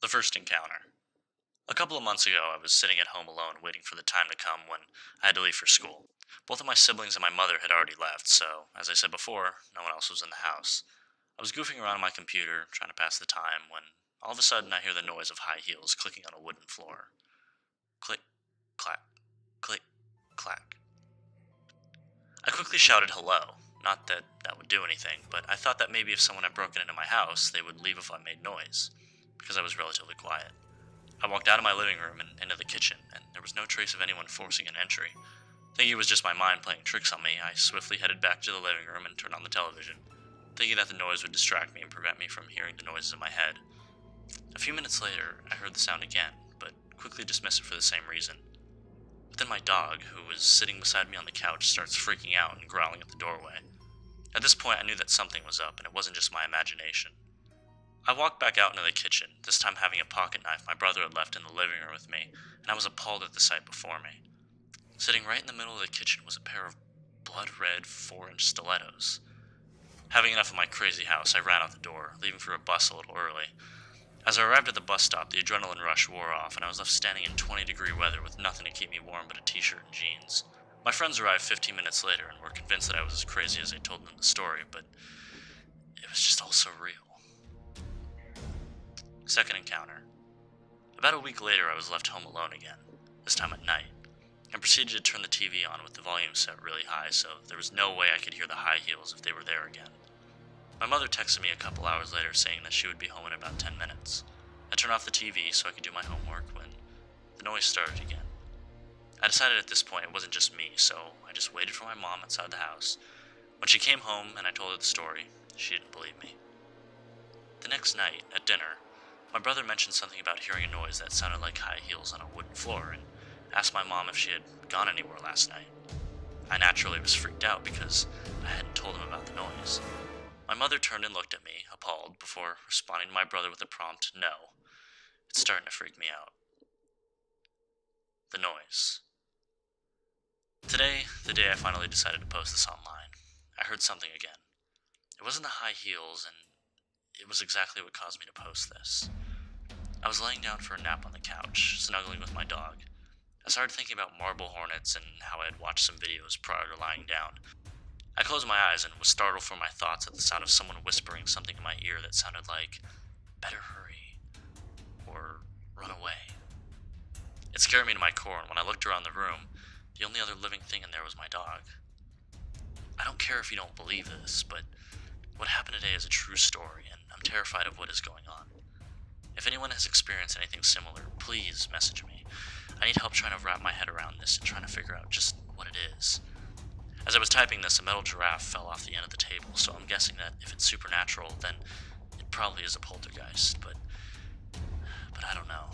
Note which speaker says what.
Speaker 1: The first encounter. A couple of months ago, I was sitting at home alone waiting for the time to come when I had to leave for school. Both of my siblings and my mother had already left, so, as I said before, no one else was in the house. I was goofing around on my computer, trying to pass the time, when all of a sudden I hear the noise of high heels clicking on a wooden floor. Click, clack, click, clack. I quickly shouted hello. Not that that would do anything, but I thought that maybe if someone had broken into my house, they would leave if I made noise, because I was relatively quiet. I walked out of my living room and into the kitchen, and there was no trace of anyone forcing an entry. Thinking it was just my mind playing tricks on me, I swiftly headed back to the living room and turned on the television, thinking that the noise would distract me and prevent me from hearing the noises in my head. A few minutes later, I heard the sound again, but quickly dismissed it for the same reason. But then my dog, who was sitting beside me on the couch, starts freaking out and growling at the doorway. At this point, I knew that something was up, and it wasn't just my imagination. I walked back out into the kitchen, this time having a pocket knife my brother had left in the living room with me, and I was appalled at the sight before me. Sitting right in the middle of the kitchen was a pair of blood-red 4-inch stilettos. Having enough of my crazy house, I ran out the door, leaving for a bus a little early. As I arrived at the bus stop, the adrenaline rush wore off, and I was left standing in 20-degree weather with nothing to keep me warm but a t-shirt and jeans. My friends arrived 15 minutes later and were convinced that I was as crazy as I told them the story, but it was just all so real. Second encounter. About a week later, I was left home alone again, this time at night, and proceeded to turn the TV on with the volume set really high so there was no way I could hear the high heels if they were there again. My mother texted me a couple hours later saying that she would be home in about 10 minutes. I turned off the TV so I could do my homework when the noise started again. I decided at this point it wasn't just me, so I just waited for my mom outside the house. When she came home and I told her the story, she didn't believe me. The next night, at dinner, my brother mentioned something about hearing a noise that sounded like high heels on a wooden floor and asked my mom if she had gone anywhere last night. I naturally was freaked out because I hadn't told him about the noise. My mother turned and looked at me, appalled, before responding to my brother with a prompt no. It's starting to freak me out. The noise. Today, the day I finally decided to post this online, I heard something again. It wasn't the high heels, and it was exactly what caused me to post this. I was laying down for a nap on the couch, snuggling with my dog. I started thinking about marble hornets and how I had watched some videos prior to lying down. I closed my eyes and was startled from my thoughts at the sound of someone whispering something in my ear that sounded like, "Better hurry," or "Run away." It scared me to my core, and when I looked around the room, the only other living thing in there was my dog. I don't care if you don't believe this, but what happened today is a true story, and I'm terrified of what is going on. If anyone has experienced anything similar, please message me. I need help trying to wrap my head around this and trying to figure out just what it is. As I was typing this, a metal giraffe fell off the end of the table, so I'm guessing that if it's supernatural, then it probably is a poltergeist, but I don't know.